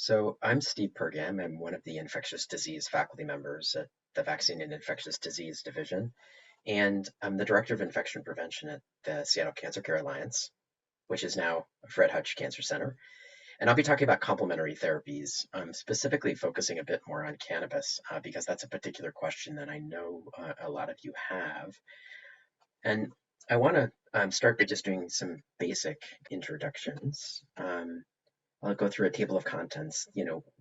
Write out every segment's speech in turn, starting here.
So I'm Steve Pergam. I'm one of the infectious disease faculty members at the Vaccine and Infectious Disease Division, and I'm the Director of Infection Prevention at the Seattle Cancer Care Alliance, which is now Fred Hutchinson Cancer Center. And I'll be talking about complementary therapies, specifically focusing a bit more on cannabis, because that's a particular question that I know a lot of you have. And I want to start by just doing some basic introductions. I'll go through a table of contents.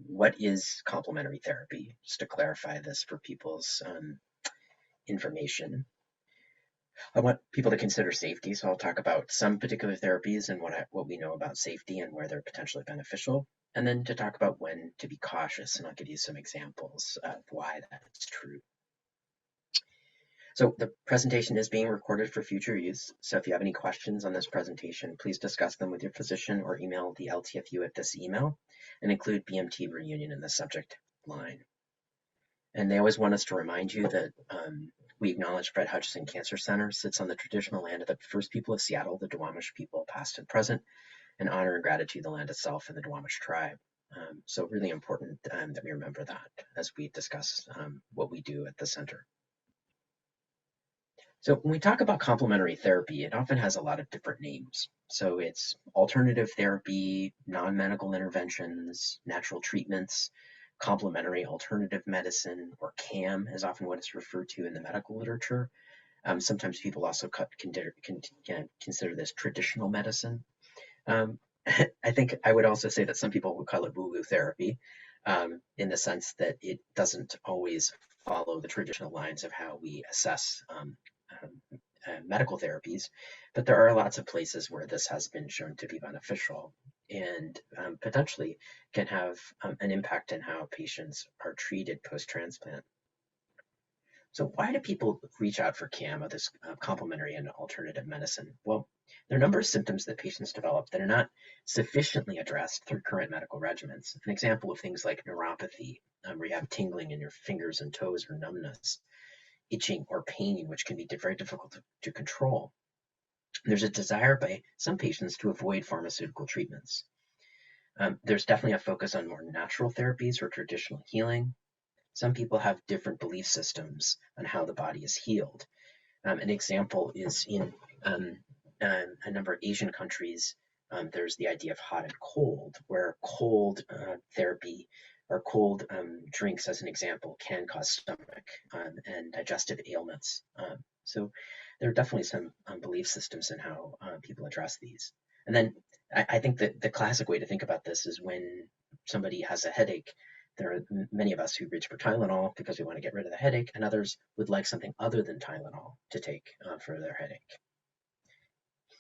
What is complementary therapy? Just to clarify this for people's information. I want people to consider safety, so I'll talk about some particular therapies and what we know about safety and where they're potentially beneficial, and then to talk about when to be cautious, and I'll give you some examples of why that's true. So the presentation is being recorded for future use, so if you have any questions on this presentation, please discuss them with your physician or email the LTFU at this email and include BMT reunion in the subject line. And they always want us to remind you that we acknowledge Fred Hutchinson Cancer Center sits on the traditional land of the first people of Seattle, the Duwamish people, past and present, and honor and gratitude the land itself and the Duwamish tribe. So really important that we remember that as we discuss what we do at the center. So when we talk about complementary therapy, it often has a lot of different names. So it's alternative therapy, non-medical interventions, natural treatments, complementary alternative medicine, or CAM is often what it's referred to in the medical literature. Sometimes people also consider this traditional medicine. I think I would also say that some people would call it woo-woo therapy in the sense that it doesn't always follow the traditional lines of how we assess medical therapies, but there are lots of places where this has been shown to be beneficial and potentially can have an impact in how patients are treated post-transplant. So why do people reach out for CAM, or this complementary and alternative medicine? Well, there are a number of symptoms that patients develop that are not sufficiently addressed through current medical regimens. An example of things like neuropathy, where you have tingling in your fingers and toes or numbness, itching or pain, which can be very difficult to control. There's a desire by some patients to avoid pharmaceutical treatments. There's definitely a focus on more natural therapies or traditional healing. Some people have different belief systems on how the body is healed. An example is in a number of Asian countries, there's the idea of hot and cold, where cold therapy or cold drinks, as an example, can cause stomach and digestive ailments. So there are definitely some belief systems in how people address these. And then I think that the classic way to think about this is when somebody has a headache. There are many of us who reach for Tylenol because we want to get rid of the headache, and others would like something other than Tylenol to take for their headache.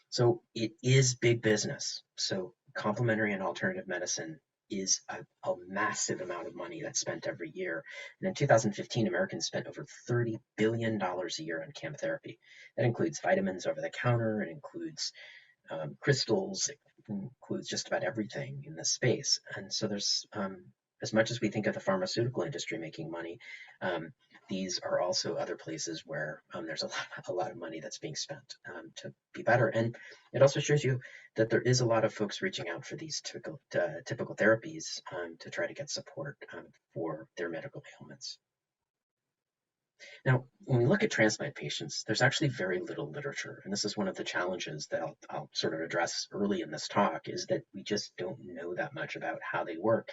So it is big business. So complementary and alternative medicine is a massive amount of money that's spent every year. And in 2015, Americans spent over $30 billion a year on CAM therapy. That includes vitamins over the counter, it includes crystals, it includes just about everything in this space. And so there's, as much as we think of the pharmaceutical industry making money, these are also other places where there's a lot of money that's being spent to be better. And it also shows you that there is a lot of folks reaching out for these typical therapies to try to get support for their medical ailments. Now, when we look at transplant patients, there's actually very little literature. And this is one of the challenges that I'll sort of address early in this talk, is that we just don't know that much about how they work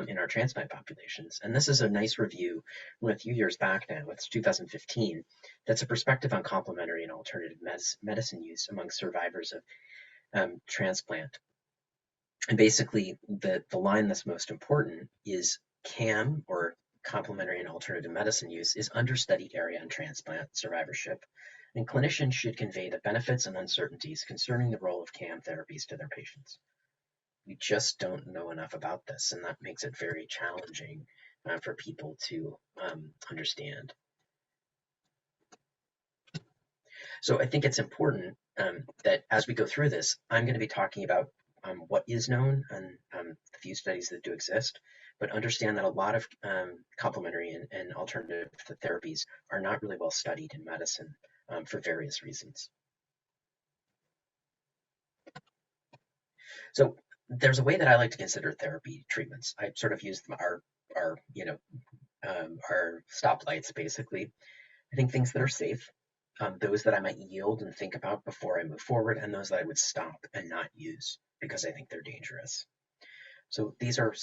in our transplant populations. And this is a nice review from a few years back now, it's 2015, that's a perspective on complementary and alternative medicine use among survivors of transplant. And basically, the line that's most important is CAM, or complementary and alternative medicine use, is understudied area in transplant survivorship, and clinicians should convey the benefits and uncertainties concerning the role of CAM therapies to their patients. We just don't know enough about this, and that makes it very challenging for people to understand. So I think it's important that as we go through this, I'm going to be talking about what is known and the few studies that do exist, but understand that a lot of complementary and alternative therapies are not really well studied in medicine for various reasons. So there's a way that I like to consider therapy treatments. I sort of use them our our stoplights basically. I think things that are safe, those that I might yield and think about before I move forward, and those that I would stop and not use because I think they're dangerous. So these are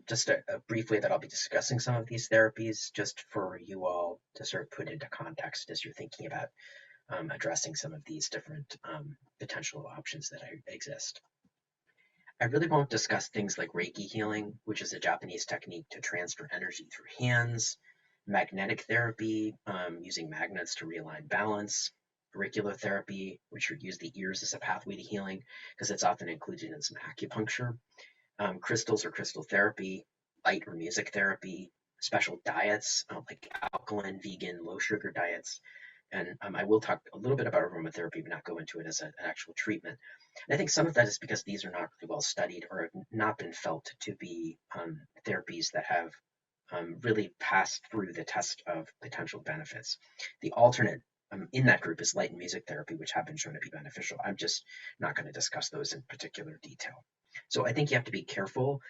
just a brief way that I'll be discussing some of these therapies, just for you all to sort of put into context as you're thinking about addressing some of these different potential options that exist. I really won't discuss things like Reiki healing, which is a Japanese technique to transfer energy through hands, magnetic therapy, using magnets to realign balance, auricular therapy, which would use the ears as a pathway to healing, because it's often included in some acupuncture, crystals or crystal therapy, light or music therapy, special diets like alkaline, vegan, low sugar diets. And I will talk a little bit about aromatherapy, but not go into it as an actual treatment. And I think some of that is because these are not really well studied or have not been felt to be therapies that have really passed through the test of potential benefits. The alternate in that group is light and music therapy, which have been shown to be beneficial. I'm just not going to discuss those in particular detail. So I think you have to be careful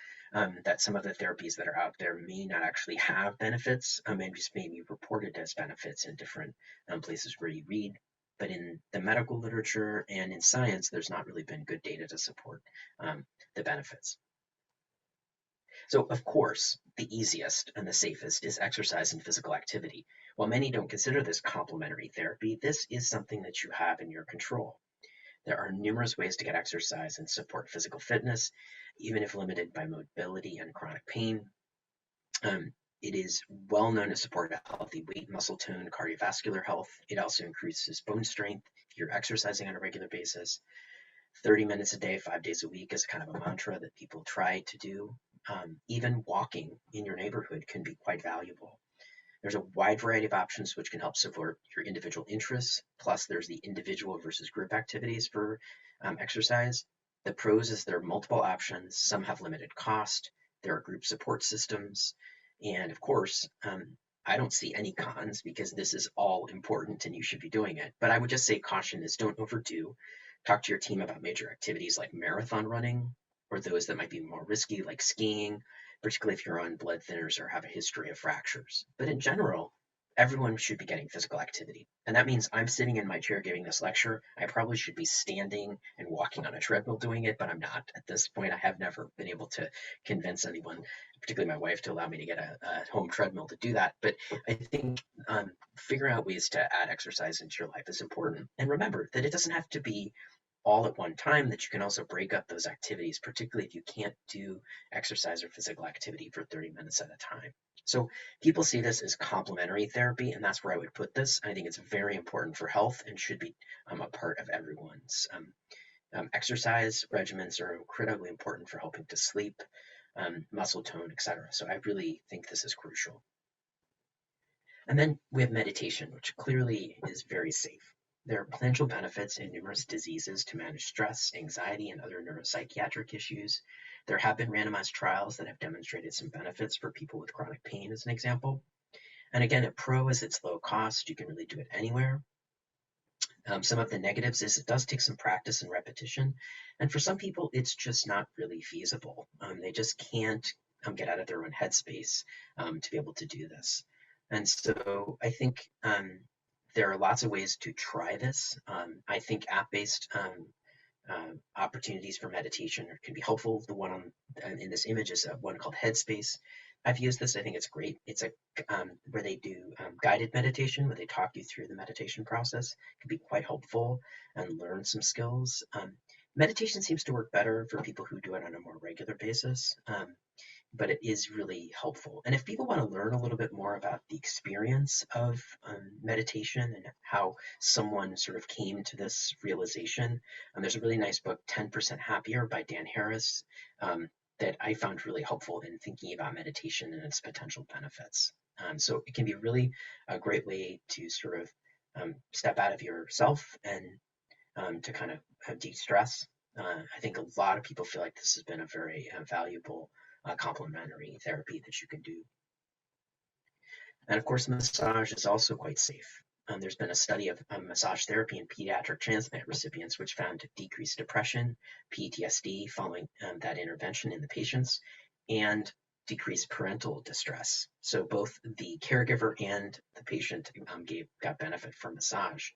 that some of the therapies that are out there may not actually have benefits, and just may be reported as benefits in different places where you read. But in the medical literature and in science, there's not really been good data to support the benefits. So, of course, the easiest and the safest is exercise and physical activity. While many don't consider this complementary therapy, this is something that you have in your control. There are numerous ways to get exercise and support physical fitness, even if limited by mobility and chronic pain. It is well known to support a healthy weight, muscle tone, cardiovascular health. It also increases bone strength if you're exercising on a regular basis. 30 minutes a day, 5 days a week is kind of a mantra that people try to do. Even walking in your neighborhood can be quite valuable. There's a wide variety of options which can help support your individual interests. Plus, there's the individual versus group activities for exercise. The pros is there are multiple options. Some have limited cost. There are group support systems. And of course, I don't see any cons because this is all important and you should be doing it. But I would just say caution is don't overdo. Talk to your team about major activities like marathon running or those that might be more risky like skiing, particularly if you're on blood thinners or have a history of fractures. But in general, everyone should be getting physical activity. And that means I'm sitting in my chair giving this lecture. I probably should be standing and walking on a treadmill doing it, but I'm not. At this point, I have never been able to convince anyone, particularly my wife, to allow me to get a home treadmill to do that. But I think figuring out ways to add exercise into your life is important. And remember that it doesn't have to be all at one time, that you can also break up those activities, particularly if you can't do exercise or physical activity for 30 minutes at a time. So people see this as complementary therapy, and that's where I would put this. I think it's very important for health and should be a part of everyone's exercise regimens are incredibly important for helping to sleep, muscle tone, etc. So I really think this is crucial. And then we have meditation, which clearly is very safe. There are potential benefits in numerous diseases to manage stress, anxiety, and other neuropsychiatric issues. There have been randomized trials that have demonstrated some benefits for people with chronic pain, as an example. And again, a pro is it's low cost. You can really do it anywhere. Some of the negatives is it does take some practice and repetition. And for some people, it's just not really feasible. They just can't get out of their own headspace to be able to do this. And so I think there are lots of ways to try this. I think app-based opportunities for meditation can be helpful. The one in this image is one called Headspace. I've used this. I think it's great. It's a where they do guided meditation, where they talk you through the meditation process. It can be quite helpful and learn some skills. Meditation seems to work better for people who do it on a more regular basis. But it is really helpful. And if people want to learn a little bit more about the experience of meditation and how someone sort of came to this realization, there's a really nice book, 10% Happier by Dan Harris, that I found really helpful in thinking about meditation and its potential benefits. So it can be really a great way to sort of step out of yourself and to kind of de-stress. I think a lot of people feel like this has been a very valuable complementary therapy that you can do. And of course, massage is also quite safe. There's been a study of massage therapy in pediatric transplant recipients, which found decreased depression, PTSD following that intervention in the patients, and decreased parental distress. So both the caregiver and the patient got benefit from massage.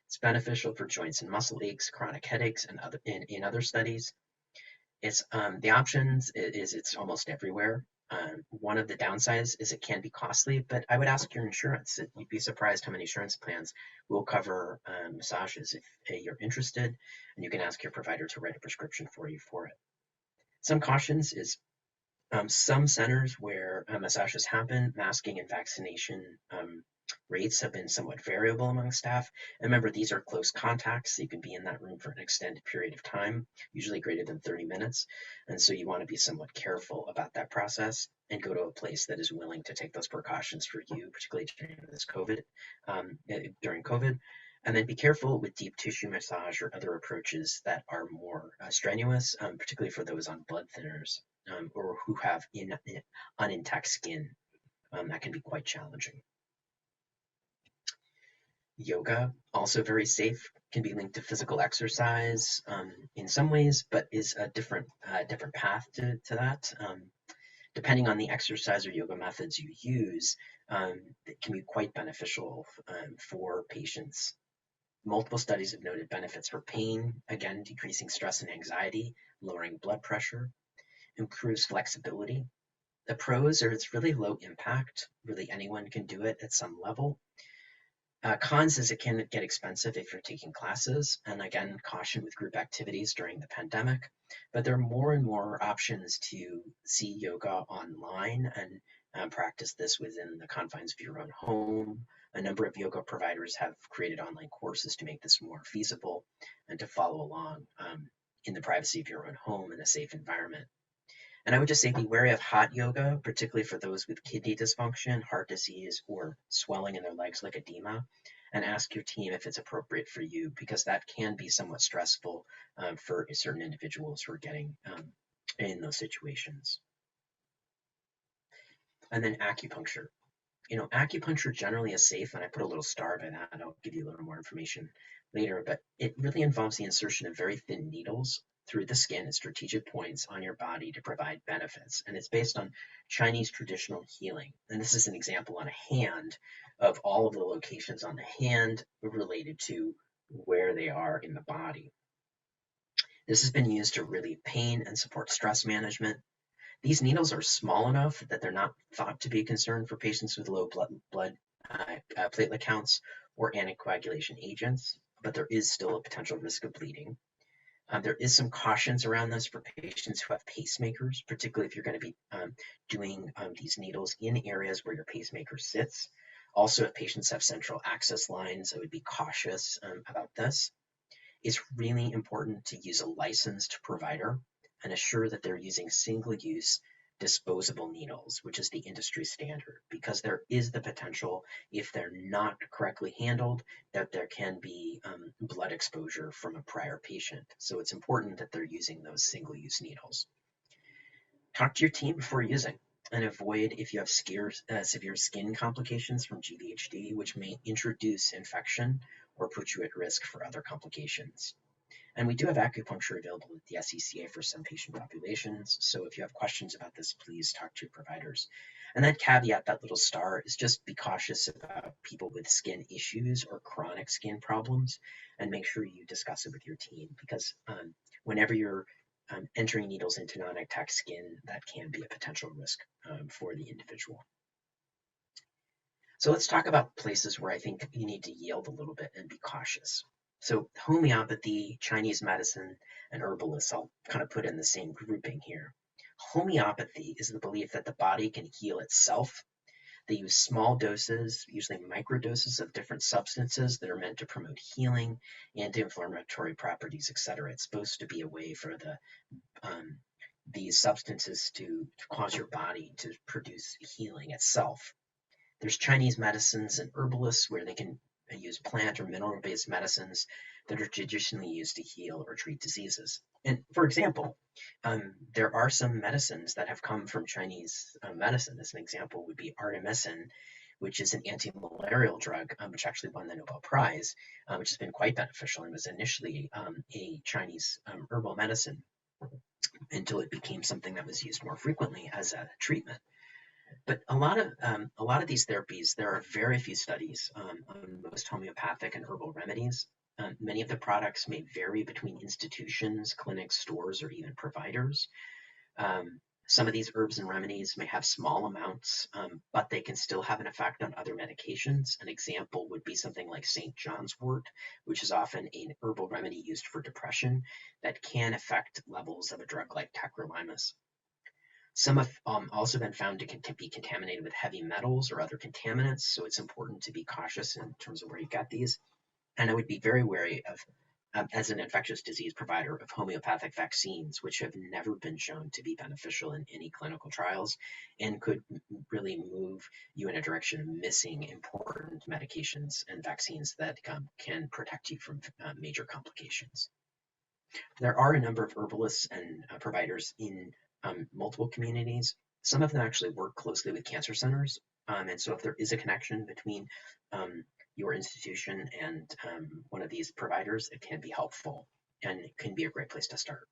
It's beneficial for joints and muscle aches, chronic headaches, and in other studies. It's the options is it's almost everywhere. One of the downsides is it can be costly, but I would ask your insurance. You'd be surprised how many insurance plans will cover massages if you're interested, and you can ask your provider to write a prescription for you for it. Some cautions is some centers where massages happen, masking and vaccination rates have been somewhat variable among staff. And remember, these are close contacts, so you can be in that room for an extended period of time, usually greater than 30 minutes. And so you want to be somewhat careful about that process and go to a place that is willing to take those precautions for you, particularly during COVID. And then be careful with deep tissue massage or other approaches that are more strenuous, particularly for those on blood thinners or who have unintact skin. That can be quite challenging. Yoga, also very safe, can be linked to physical exercise in some ways, but is a different path to that. Depending on the exercise or yoga methods you use, it can be quite beneficial for patients. Multiple studies have noted benefits for pain, again, decreasing stress and anxiety, lowering blood pressure, improves flexibility. The pros are it's really low impact. Really anyone can do it at some level. Cons is it can get expensive if you're taking classes, and again, caution with group activities during the pandemic. But there are more and more options to see yoga online and practice this within the confines of your own home. A number of yoga providers have created online courses to make this more feasible and to follow along in the privacy of your own home in a safe environment. And I would just say be wary of hot yoga, particularly for those with kidney dysfunction, heart disease, or swelling in their legs like edema, and ask your team if it's appropriate for you, because that can be somewhat stressful for certain individuals who are getting in those situations. And then acupuncture. Acupuncture generally is safe, and I put a little star by that. I'll give you a little more information later, but it really involves the insertion of very thin needles through the skin at strategic points on your body to provide benefits. And it's based on Chinese traditional healing. And this is an example on a hand of all of the locations on the hand related to where they are in the body. This has been used to relieve pain and support stress management. These needles are small enough that they're not thought to be a concern for patients with low blood platelet counts or anticoagulation agents, but there is still a potential risk of bleeding. There is some cautions around this for patients who have pacemakers, particularly if you're going to be doing these needles in areas where your pacemaker sits. Also, if patients have central access lines, I would be cautious about this. It's really important to use a licensed provider and assure that they're using single-use disposable needles, which is the industry standard, because there is the potential, if they're not correctly handled, that there can be blood exposure from a prior patient. So it's important that they're using those single-use needles. Talk to your team before using, and avoid if you have severe skin complications from GVHD, which may introduce infection or put you at risk for other complications. And we do have acupuncture available at the SCCA for some patient populations. So if you have questions about this, please talk to your providers. And that caveat, that little star, is just be cautious about people with skin issues or chronic skin problems, and make sure you discuss it with your team, because whenever you're entering needles into non-intact skin, that can be a potential risk for the individual. So let's talk about places where I think you need to yield a little bit and be cautious. So homeopathy, Chinese medicine, and herbalists, I'll kind of put in the same grouping here. Homeopathy is the belief that the body can heal itself. They use small doses, usually microdoses of different substances that are meant to promote healing, anti-inflammatory properties, etc. It's supposed to be a way for these substances to cause your body to produce healing itself. There's Chinese medicines and herbalists where they can use plant or mineral-based medicines that are traditionally used to heal or treat diseases. And for example, there are some medicines that have come from Chinese medicine. As an example would be artemisinin, which is an anti-malarial drug, which actually won the Nobel Prize, which has been quite beneficial and was initially a Chinese herbal medicine until it became something that was used more frequently as a treatment. But a lot of these therapies, there are very few studies on most homeopathic and herbal remedies. Many of the products may vary between institutions, clinics, stores, or even providers. Some of these herbs and remedies may have small amounts, but they can still have an effect on other medications. An example would be something like St. John's wort, which is often an herbal remedy used for depression that can affect levels of a drug like tacrolimus. Some have also been found to be contaminated with heavy metals or other contaminants, so it's important to be cautious in terms of where you get these. And I would be very wary of, as an infectious disease provider, of homeopathic vaccines, which have never been shown to be beneficial in any clinical trials and could really move you in a direction of missing important medications and vaccines that can protect you from major complications. There are a number of herbalists and providers in multiple communities. Some of them actually work closely with cancer centers. And so if there is a connection between your institution and one of these providers, it can be helpful and it can be a great place to start.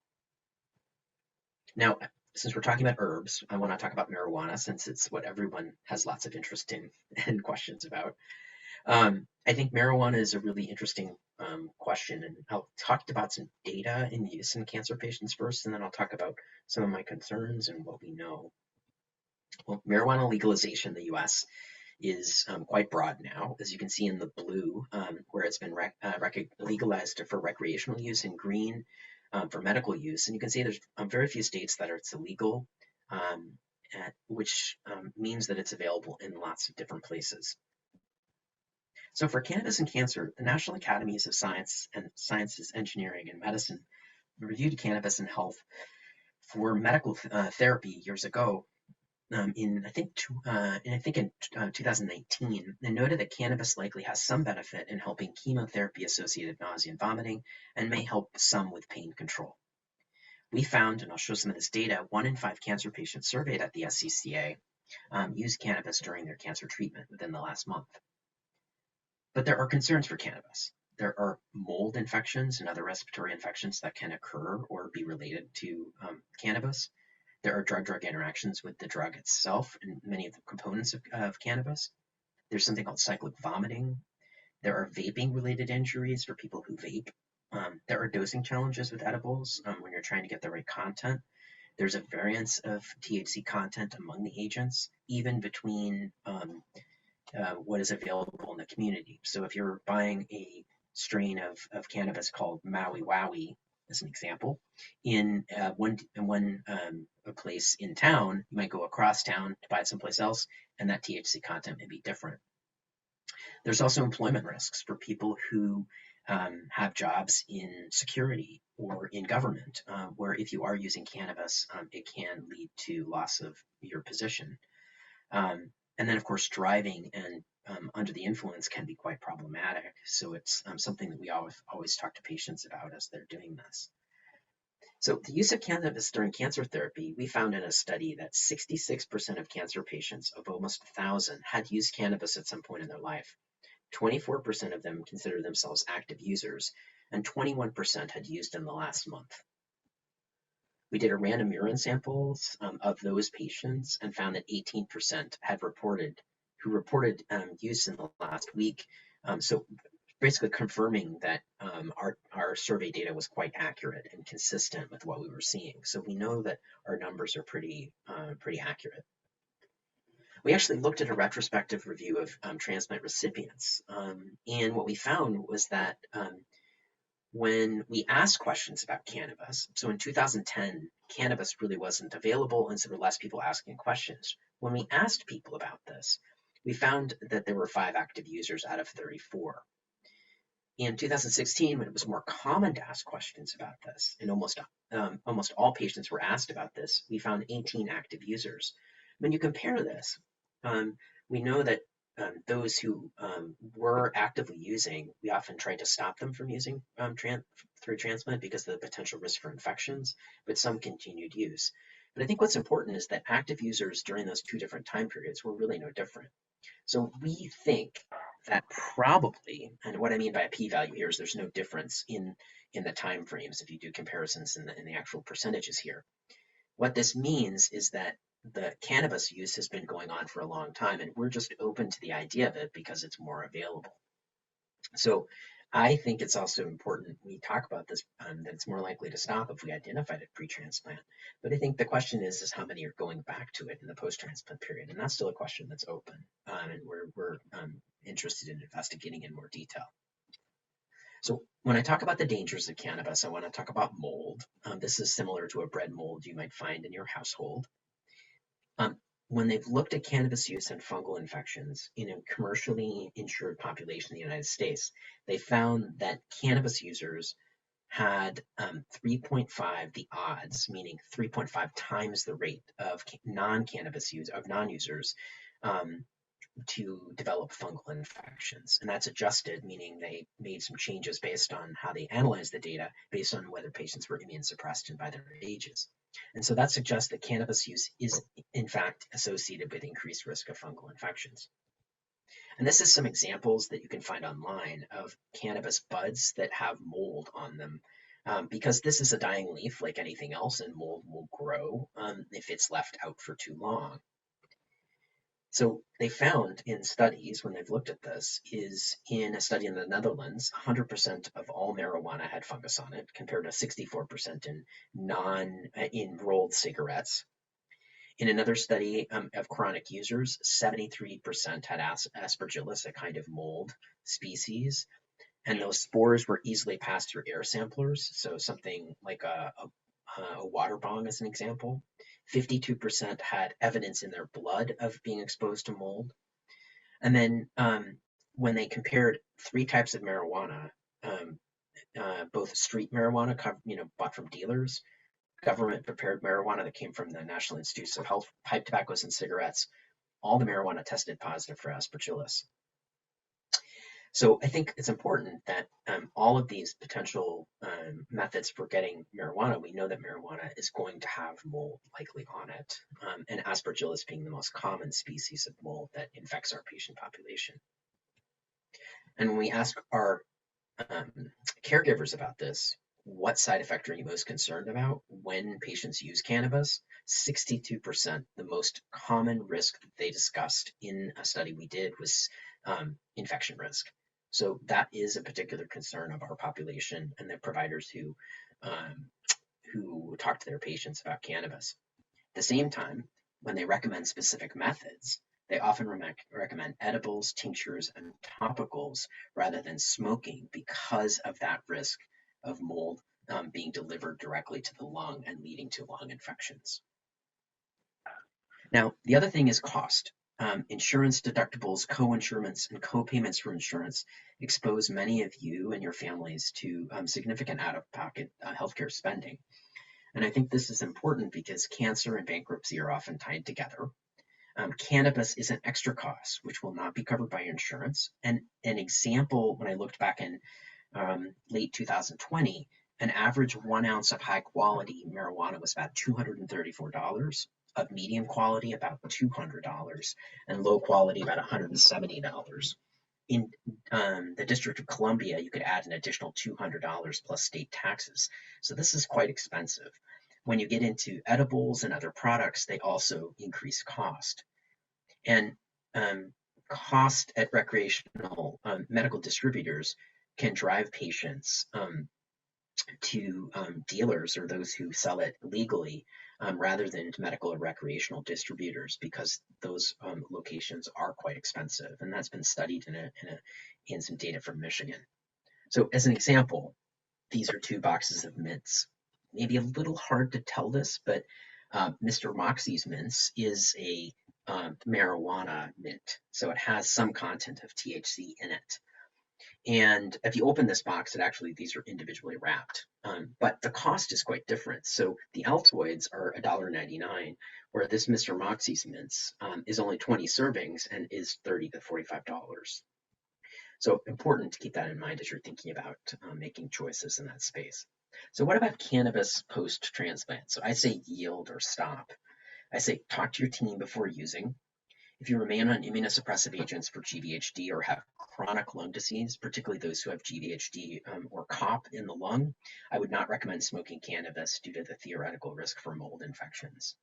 Now, since we're talking about herbs, I want to talk about marijuana since it's what everyone has lots of interest in and questions about. I think marijuana is a really interesting question, and I'll talk about some data in use in cancer patients first, and then I'll talk about some of my concerns and what we know. Well, marijuana legalization in the US is quite broad now, as you can see in the blue, where it's been legalized for recreational use, in green for medical use. And you can see there's very few states that it's illegal, which means that it's available in lots of different places. So for Cannabis and Cancer, the National Academies of Sciences, Engineering, and Medicine reviewed cannabis and health for medical therapy years ago, in 2019, and noted that cannabis likely has some benefit in helping chemotherapy-associated nausea and vomiting, and may help some with pain control. We found, and I'll show some of this data, 1 in 5 cancer patients surveyed at the SCCA used cannabis during their cancer treatment within the last month. But there are concerns for cannabis. There are mold infections and other respiratory infections that can occur or be related to cannabis. There are drug-drug interactions with the drug itself and many of the components of cannabis. There's something called cyclic vomiting. There are vaping-related injuries for people who vape. There are dosing challenges with edibles when you're trying to get the right content. There's a variance of THC content among the agents, even between what is available in the community. So if you're buying a strain of cannabis called Maui Wowie, as an example, in one place in town, you might go across town to buy it someplace else, and that THC content may be different. There's also employment risks for people who have jobs in security or in government, where if you are using cannabis, it can lead to loss of your position. And then, of course, driving and under the influence can be quite problematic. So it's something that we always talk to patients about as they're doing this. So the use of cannabis during cancer therapy, we found in a study that 66% of cancer patients, of almost 1,000, had used cannabis at some point in their life. 24% of them consider themselves active users, and 21% had used in the last month. We did a random urine samples of those patients and found that 18% had reported use in the last week. So basically confirming that our survey data was quite accurate and consistent with what we were seeing. So we know that our numbers are pretty accurate. We actually looked at a retrospective review of transplant recipients, and what we found was that when we asked questions about cannabis, so in 2010, cannabis really wasn't available, and so there were less people asking questions. When we asked people about this, we found that there were 5 active users out of 34. In 2016, when it was more common to ask questions about this, and almost all patients were asked about this, we found 18 active users. When you compare this, we know that those who were actively using, we often tried to stop them from using through transplant because of the potential risk for infections, but some continued use. But I think what's important is that active users during those two different time periods were really no different. So we think that probably, and what I mean by a p-value here is there's no difference in the time frames if you do comparisons in the actual percentages here. What this means is that the cannabis use has been going on for a long time, and we're just open to the idea of it because it's more available. So I think it's also important we talk about this, that it's more likely to stop if we identified it pre-transplant. But I think the question is how many are going back to it in the post-transplant period, and that's still a question that's open, and we're interested in investigating in more detail. So when I talk about the dangers of cannabis, I want to talk about mold. This is similar to a bread mold you might find in your household. When they've looked at cannabis use and fungal infections in a commercially insured population in the United States, they found that cannabis users had 3.5 the odds, meaning 3.5 times the rate of non-cannabis use of non-users to develop fungal infections. And that's adjusted, meaning they made some changes based on how they analyzed the data, based on whether patients were immune suppressed and by their ages. And so that suggests that cannabis use is in fact associated with increased risk of fungal infections. And this is some examples that you can find online of cannabis buds that have mold on them. Because this is a dying leaf like anything else, and mold will grow if it's left out for too long. So they found in studies, when they've looked at this, is in a study in the Netherlands, 100% of all marijuana had fungus on it, compared to 64% in non-enrolled cigarettes. In another study of chronic users, 73% had Aspergillus, a kind of mold species, and those spores were easily passed through air samplers, so something like a water bong as an example. 52% had evidence in their blood of being exposed to mold. And then when they compared three types of marijuana, both street marijuana, bought from dealers, government prepared marijuana that came from the National Institutes of Health, pipe tobaccos and cigarettes, all the marijuana tested positive for Aspergillus. So I think it's important that all of these potential methods for getting marijuana, we know that marijuana is going to have mold likely on it, and Aspergillus being the most common species of mold that infects our patient population. And when we ask our caregivers about this, what side effect are you most concerned about when patients use cannabis? 62%, the most common risk that they discussed in a study we did was infection risk. So that is a particular concern of our population and the providers who talk to their patients about cannabis. At the same time, when they recommend specific methods, they often recommend edibles, tinctures, and topicals rather than smoking because of that risk of mold being delivered directly to the lung and leading to lung infections. Now, the other thing is cost. Insurance deductibles, co-insurance, and co-payments for insurance expose many of you and your families to significant out-of-pocket healthcare spending. And I think this is important because cancer and bankruptcy are often tied together. Cannabis is an extra cost, which will not be covered by insurance. And an example, when I looked back in late 2020, an average 1 ounce of high quality marijuana was about $234, of medium quality about $200, and low quality about $170. In the District of Columbia, you could add an additional $200 plus state taxes. So this is quite expensive. When you get into edibles and other products, they also increase cost. And cost at recreational medical distributors can drive patients to dealers or those who sell it legally rather than to medical or recreational distributors, because those locations are quite expensive, and that's been studied in some data from Michigan. So as an example, these are 2 boxes of mints. Maybe a little hard to tell this, but Mr. Moxie's mints is a marijuana mint, so it has some content of THC in it. And if you open this box, these are individually wrapped, but the cost is quite different. So the Altoids are $1.99, where this Mr. Moxie's mints is only 20 servings and is $30 to $45. So important to keep that in mind as you're thinking about making choices in that space. So what about cannabis post-transplant? So I say yield or stop. I say talk to your team before using. If you remain on immunosuppressive agents for GVHD or have chronic lung disease, particularly those who have GVHD or COP in the lung, I would not recommend smoking cannabis due to the theoretical risk for mold infections.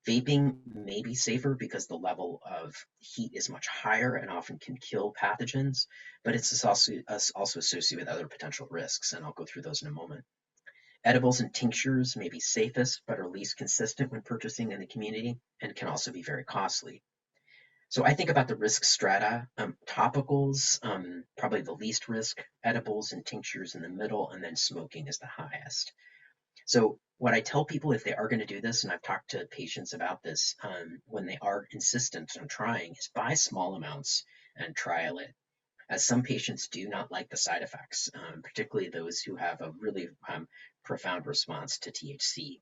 Vaping may be safer because the level of heat is much higher and often can kill pathogens, but it's also associated with other potential risks, and I'll go through those in a moment. Edibles and tinctures may be safest, but are least consistent when purchasing in the community and can also be very costly. So I think about the risk strata. Topicals, probably the least risk, edibles and tinctures in the middle, and then smoking is the highest. So what I tell people if they are going to do this, and I've talked to patients about this when they are insistent on trying, is buy small amounts and trial it. As some patients do not like the side effects, particularly those who have a really profound response to THC.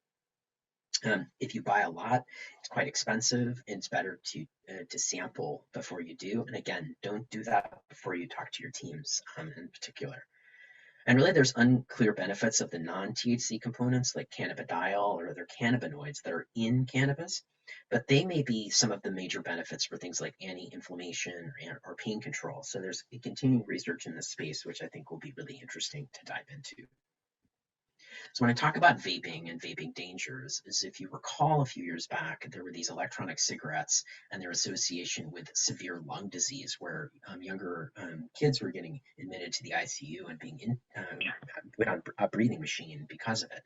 If you buy a lot, it's quite expensive. It's better to sample before you do. And again, don't do that before you talk to your teams in particular. And really, there's unclear benefits of the non-THC components like cannabidiol or other cannabinoids that are in cannabis, but they may be some of the major benefits for things like anti-inflammation or pain control. So there's continuing research in this space, which I think will be really interesting to dive into. So when I talk about vaping and vaping dangers, is if you recall a few years back, there were these electronic cigarettes and their association with severe lung disease, where younger kids were getting admitted to the ICU and being put on a breathing machine because of it.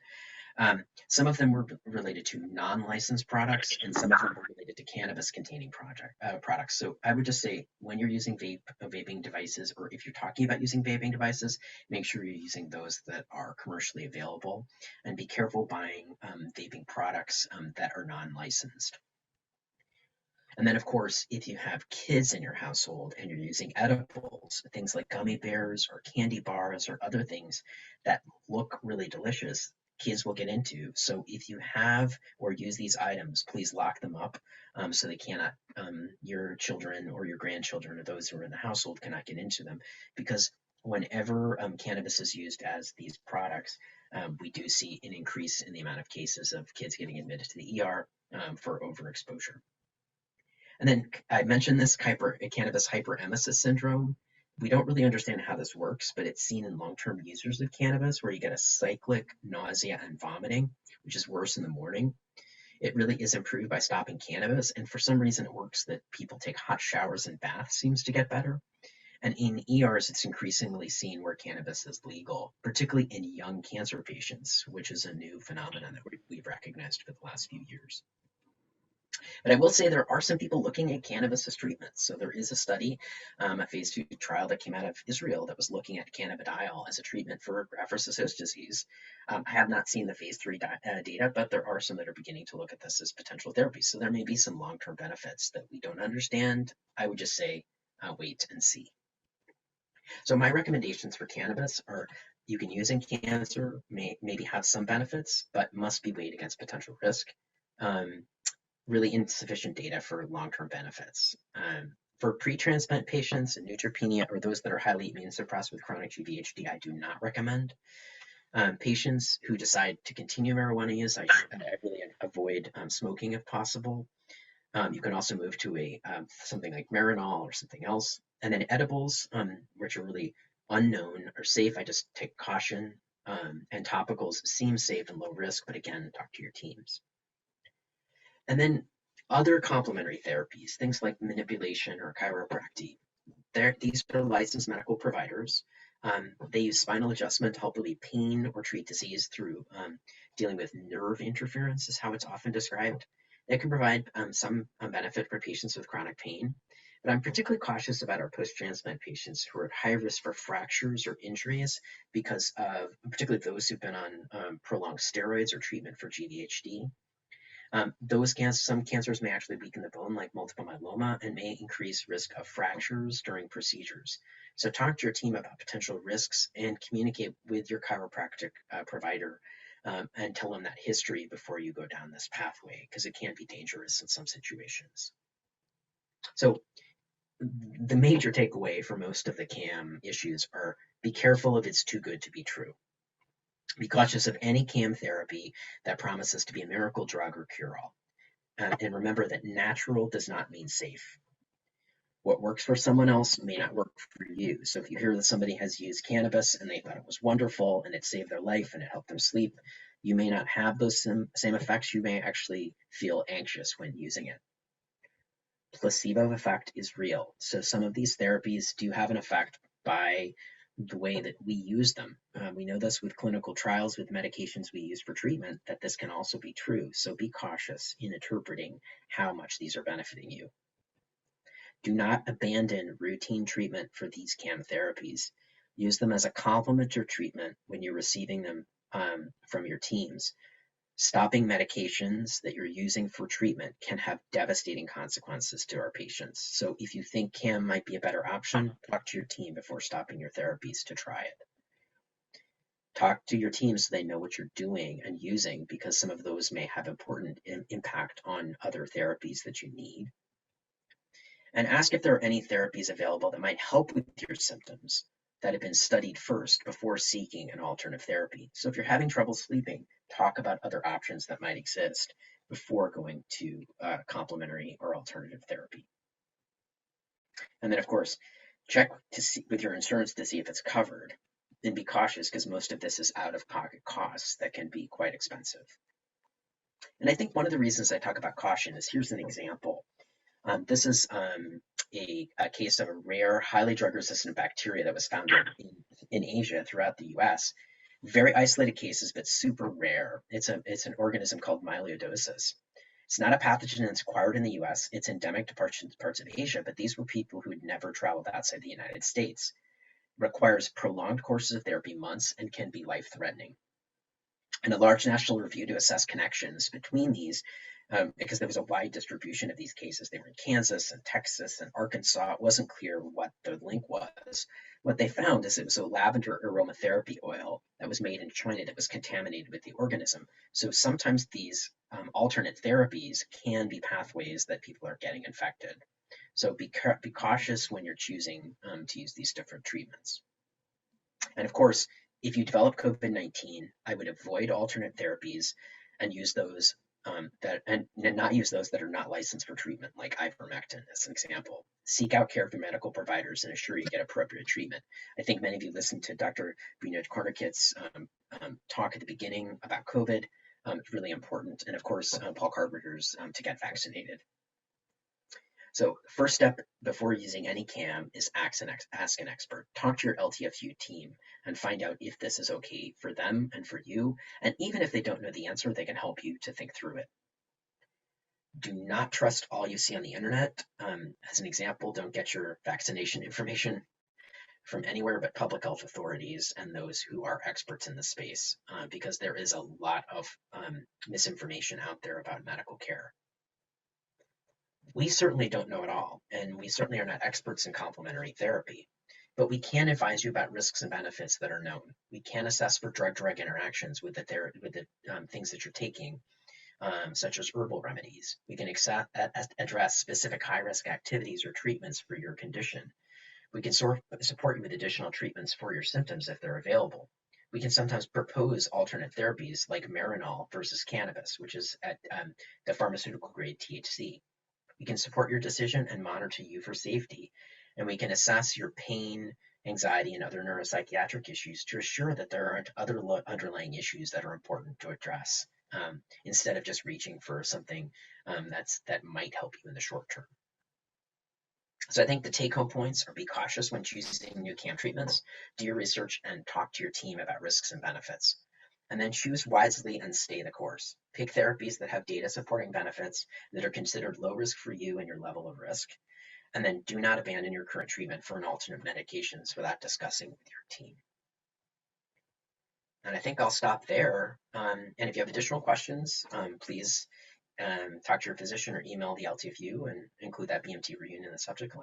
Some of them were related to non-licensed products, and some of them were related to cannabis-containing products. So I would just say when you're using vaping devices, or if you're talking about using vaping devices, make sure you're using those that are commercially available, and be careful buying vaping products that are non-licensed. And then, of course, if you have kids in your household and you're using edibles, things like gummy bears or candy bars or other things that look really delicious, kids will get into. So if you have or use these items, please lock them up so they cannot, your children or your grandchildren or those who are in the household cannot get into them. Because whenever cannabis is used as these products, we do see an increase in the amount of cases of kids getting admitted to the ER for overexposure. And then I mentioned this cannabis hyperemesis syndrome. We don't really understand how this works, but it's seen in long-term users of cannabis where you get a cyclic nausea and vomiting, which is worse in the morning. It really is improved by stopping cannabis, and for some reason it works that people take hot showers and baths seems to get better. And in ERs, it's increasingly seen where cannabis is legal, particularly in young cancer patients, which is a new phenomenon that we've recognized for the last few years. But I will say there are some people looking at cannabis as treatment. So there is a study, a phase 2 trial that came out of Israel that was looking at cannabidiol as a treatment for graft-versus-host disease. I have not seen the phase 3 data, but there are some that are beginning to look at this as potential therapy. So there may be some long-term benefits that we don't understand. I would just say wait and see. So my recommendations for cannabis are you can use in cancer, maybe have some benefits, but must be weighed against potential risk. Really insufficient data for long-term benefits. For pre-transplant patients, neutropenia, or those that are highly immunosuppressed with chronic GVHD, I do not recommend. Patients who decide to continue marijuana use, I really avoid smoking if possible. You can also move to something like Marinol or something else. And then edibles, which are really unknown or safe, I just take caution. And topicals seem safe and low risk, but again, talk to your teams. And then other complementary therapies, things like manipulation or chiropractic. These are licensed medical providers. They use spinal adjustment to help relieve pain or treat disease through dealing with nerve interference, is how it's often described. They can provide some benefit for patients with chronic pain. But I'm particularly cautious about our post-transplant patients who are at high risk for fractures or injuries because of particularly those who've been on prolonged steroids or treatment for GVHD. Some cancers may actually weaken the bone, like multiple myeloma, and may increase risk of fractures during procedures. So talk to your team about potential risks and communicate with your chiropractic provider and tell them that history before you go down this pathway, because it can be dangerous in some situations. So the major takeaway for most of the CAM issues are be careful if it's too good to be true. Be cautious of any CAM therapy that promises to be a miracle drug or cure-all. And remember that natural does not mean safe. What works for someone else may not work for you. So if you hear that somebody has used cannabis and they thought it was wonderful and it saved their life and it helped them sleep, you may not have those same effects. You may actually feel anxious when using it. Placebo effect is real. So some of these therapies do have an effect by the way that we use them. We know this with clinical trials with medications we use for treatment, that this can also be true. So be cautious in interpreting how much these are benefiting you. Do not abandon routine treatment for these CAM therapies. Use them as a complement to treatment when you're receiving them from your teams. Stopping medications that you're using for treatment can have devastating consequences to our patients. So if you think CAM might be a better option, talk to your team before stopping your therapies to try it. Talk to your team so they know what you're doing and using, because some of those may have important impact on other therapies that you need. And ask if there are any therapies available that might help with your symptoms that have been studied first before seeking an alternative therapy. So if you're having trouble sleeping, talk about other options that might exist before going to complementary or alternative therapy. And then, of course, check to see with your insurance to see if it's covered, and be cautious because most of this is out-of-pocket costs that can be quite expensive. And I think one of the reasons I talk about caution is, here's an example. This is a case of a rare, highly drug-resistant bacteria that was found in Asia throughout the US. Very isolated cases, but super rare. It's an organism called myeliodosis. It's not a pathogen that's acquired in the US. It's endemic to parts of Asia, but these were people who had never traveled outside the United States. Requires prolonged courses of therapy, months, and can be life-threatening. And a large national review to assess connections between these, because there was a wide distribution of these cases. They were in Kansas and Texas and Arkansas. It wasn't clear what the link was. What they found is it was a lavender aromatherapy oil that was made in China that was contaminated with the organism. So sometimes these alternate therapies can be pathways that people are getting infected. So be cautious when you're choosing to use these different treatments. And of course, if you develop COVID-19, I would avoid alternate therapies and use those and not use those that are not licensed for treatment, like ivermectin as an example. Seek out care from medical providers and assure you get appropriate treatment. I think many of you listened to Dr. Brina Kornikit's talk at the beginning about COVID. It's really important. And of course, Paul Carpenter's to get vaccinated. So first step before using any CAM is ask an expert. Talk to your LTFU team and find out if this is okay for them and for you. And even if they don't know the answer, they can help you to think through it. Do not trust all you see on the internet. As an example, don't get your vaccination information from anywhere but public health authorities and those who are experts in the space, because there is a lot of misinformation out there about medical care. We certainly don't know it all, and we certainly are not experts in complementary therapy, but we can advise you about risks and benefits that are known. We can assess for drug-drug interactions with the things that you're taking, such as herbal remedies. We can address specific high-risk activities or treatments for your condition. We can support you with additional treatments for your symptoms if they're available. We can sometimes propose alternate therapies like Marinol versus cannabis, which is at the pharmaceutical grade THC. We can support your decision and monitor you for safety. And we can assess your pain, anxiety, and other neuropsychiatric issues to assure that there aren't other underlying issues that are important to address, instead of just reaching for something that might help you in the short term. So I think the take-home points are: be cautious when choosing new CAM treatments, do your research, and talk to your team about risks and benefits. And then choose wisely and stay the course. Pick therapies that have data supporting benefits that are considered low risk for you and your level of risk. And then do not abandon your current treatment for an alternate medications without discussing with your team. And I think I'll stop there. And if you have additional questions, please talk to your physician or email the LTFU and include that BMT reunion in the subject line.